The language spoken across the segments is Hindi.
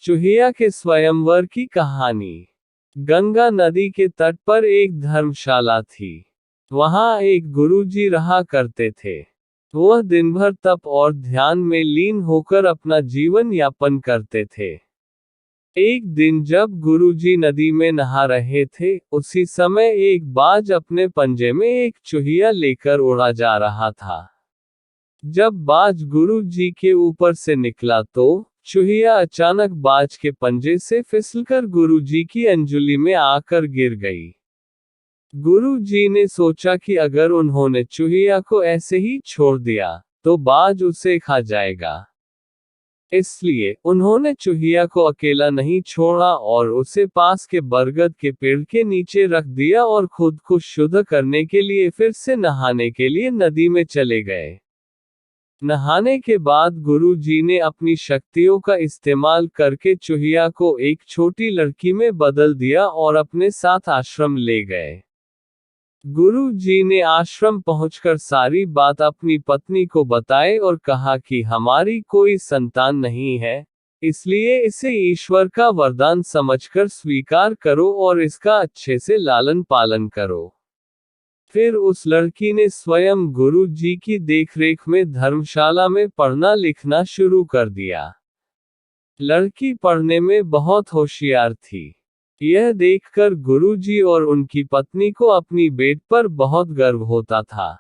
चूहिया के स्वयंवर की कहानी। गंगा नदी के तट पर एक धर्मशाला थी। वहां एक गुरुजी रहा करते थे। वह दिन भर तप और ध्यान में लीन होकर अपना जीवन यापन करते थे। एक दिन जब गुरुजी नदी में नहा रहे थे, उसी समय एक बाज अपने पंजे में एक चूहिया लेकर उड़ा जा रहा था। जब बाज गुरुजी के ऊपर से निकला तो चूहिया अचानक बाज के पंजे से फिसलकर गुरुजी की अंजुली में आकर गिर गई। गुरुजी ने सोचा कि अगर उन्होंने चूहिया को ऐसे ही छोड़ दिया, तो बाज उसे खा जाएगा। इसलिए उन्होंने चूहिया को अकेला नहीं छोड़ा और उसे पास के बरगद के पेड़ के नीचे रख दिया और खुद को शुद्ध करने के लिए फिर से नहाने के लिए नदी में चले गए। नहाने के बाद गुरुजी ने अपनी शक्तियों का इस्तेमाल करके चूहिया को एक छोटी लड़की में बदल दिया और अपने साथ आश्रम ले गए। गुरुजी ने आश्रम पहुंचकर सारी बात अपनी पत्नी को बताई और कहा कि हमारी कोई संतान नहीं है, इसलिए इसे ईश्वर का वरदान समझकर स्वीकार करो और इसका अच्छे से लालन पालन करो। फिर उस लड़की ने स्वयं गुरु जी की देखरेख में धर्मशाला में पढ़ना लिखना शुरू कर दिया। लड़की पढ़ने में बहुत होशियार थी। यह देखकर गुरुजी और उनकी पत्नी को अपनी बेट पर बहुत गर्व होता था।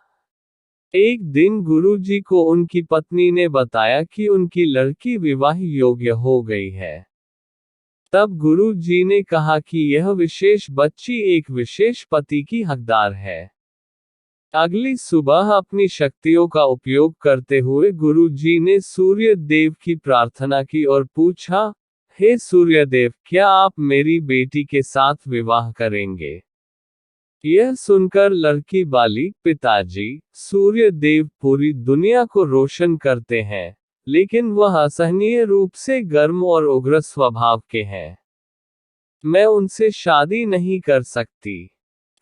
एक दिन गुरुजी को उनकी पत्नी ने बताया कि उनकी लड़की विवाह योग्य हो गई है। तब गुरुजी ने कहा कि यह विशेष बच्ची एक विशेष पति की हकदार है। अगली सुबह अपनी शक्तियों का उपयोग करते हुए गुरुजी ने सूर्य देव की प्रार्थना की और पूछा, हे सूर्यदेव, क्या आप मेरी बेटी के साथ विवाह करेंगे? यह सुनकर लड़की बाली, पिताजी, सूर्यदेव पूरी दुनिया को रोशन करते हैं, लेकिन वह असहनीय रूप से गर्म और उग्र स्वभाव के हैं। मैं उनसे शादी नहीं कर सकती।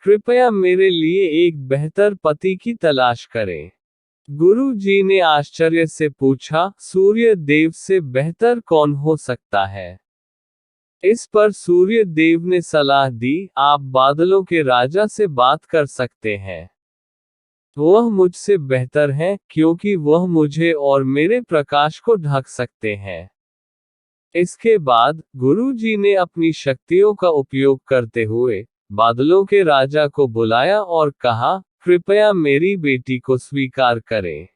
कृपया मेरे लिए एक बेहतर पति की तलाश करें। गुरु जी ने आश्चर्य से पूछा, सूर्य देव से बेहतर कौन हो सकता है? इस पर सूर्य देव ने सलाह दी, आप बादलों के राजा से बात कर सकते हैं। वह मुझसे बेहतर हैं, क्योंकि वह मुझे और मेरे प्रकाश को ढक सकते हैं। इसके बाद गुरु जी ने अपनी शक्तियों का उपयोग करते हुए बादलों के राजा को बुलाया और कहा, कृपया मेरी बेटी को स्वीकार करें।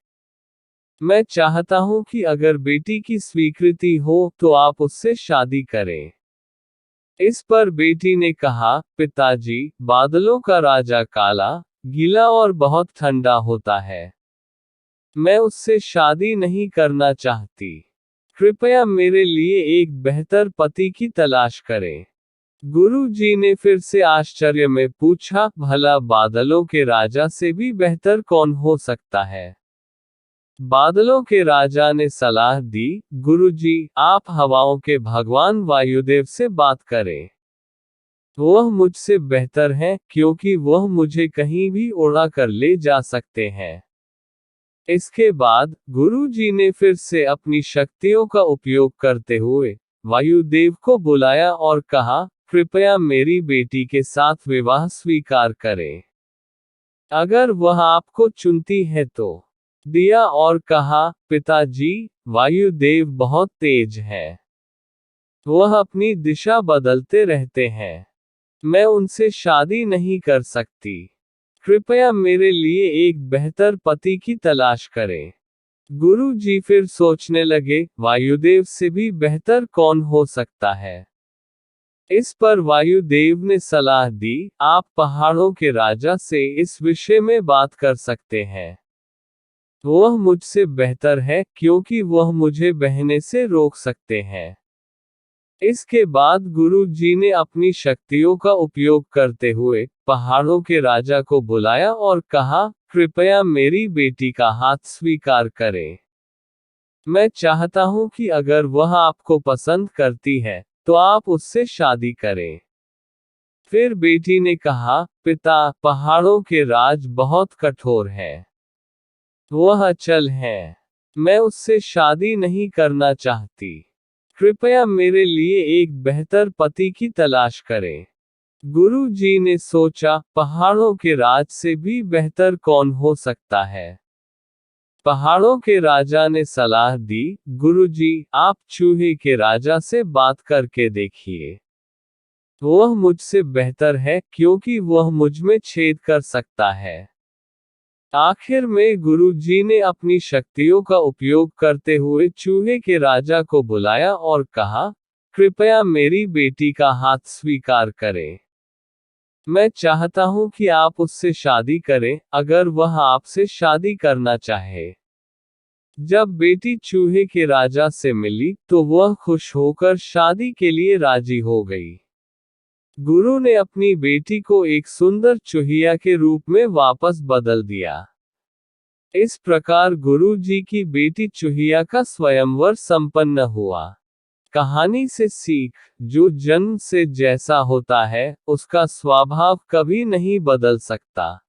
मैं चाहता हूं कि अगर बेटी की स्वीकृति हो तो आप उससे शादी करें। इस पर बेटी ने कहा, पिताजी, बादलों का राजा काला, गीला और बहुत ठंडा होता है। मैं उससे शादी नहीं करना चाहती। कृपया मेरे लिए एक बेहतर पति की तलाश करें। गुरु जी ने फिर से आश्चर्य में पूछा, भला बादलों के राजा से भी बेहतर कौन हो सकता है? बादलों के राजा ने सलाह दी, गुरुजी, आप हवाओं के भगवान वायुदेव से बात करें। वह मुझसे बेहतर हैं, क्योंकि वह मुझे कहीं भी उड़ा कर ले जा सकते हैं। इसके बाद गुरु जी ने फिर से अपनी शक्तियों का उपयोग करते हुए वायुदेव को बुलाया और कहा, कृपया मेरी बेटी के साथ विवाह स्वीकार करें। अगर वह आपको चुनती है तो। दिया और कहा, पिताजी, वायुदेव बहुत तेज है। वह अपनी दिशा बदलते रहते हैं। मैं उनसे शादी नहीं कर सकती। कृपया मेरे लिए एक बेहतर पति की तलाश करें। गुरु जी फिर सोचने लगे, वायुदेव से भी बेहतर कौन हो सकता है? इस पर वायुदेव ने सलाह दी, आप पहाड़ों के राजा से इस विषय में बात कर सकते हैं। वह मुझसे बेहतर है, क्योंकि वह मुझे बहने से रोक सकते हैं। इसके बाद गुरु जी ने अपनी शक्तियों का उपयोग करते हुए पहाड़ों के राजा को बुलाया और कहा, कृपया मेरी बेटी का हाथ स्वीकार करें। मैं चाहता हूं कि अगर वह आपको पसंद करती है, तो आप उससे शादी करें। फिर बेटी ने कहा, पिता, पहाड़ों के राज बहुत कठोर है। वह अचल है। मैं उससे शादी नहीं करना चाहती। कृपया मेरे लिए एक बेहतर पति की तलाश करें। गुरु जी ने सोचा, पहाड़ों के राज से भी बेहतर कौन हो सकता है। पहाड़ों के राजा ने सलाह दी, गुरुजी, आप चूहे के राजा से बात करके देखिए। वह मुझसे बेहतर है, क्योंकि वह मुझ में छेद कर सकता है। आखिर में गुरुजी ने अपनी शक्तियों का उपयोग करते हुए चूहे के राजा को बुलाया और कहा, कृपया मेरी बेटी का हाथ स्वीकार करें। मैं चाहता हूं कि आप उससे शादी करें, अगर वह आपसे शादी करना चाहे। जब बेटी चूहे के राजा से मिली, तो वह खुश होकर शादी के लिए राजी हो गई। गुरु ने अपनी बेटी को एक सुंदर चूहिया के रूप में वापस बदल दिया। इस प्रकार गुरु जी की बेटी चूहिया का स्वयंवर संपन्न हुआ। कहानी से सीख, जो जन्म से जैसा होता है, उसका स्वभाव कभी नहीं बदल सकता।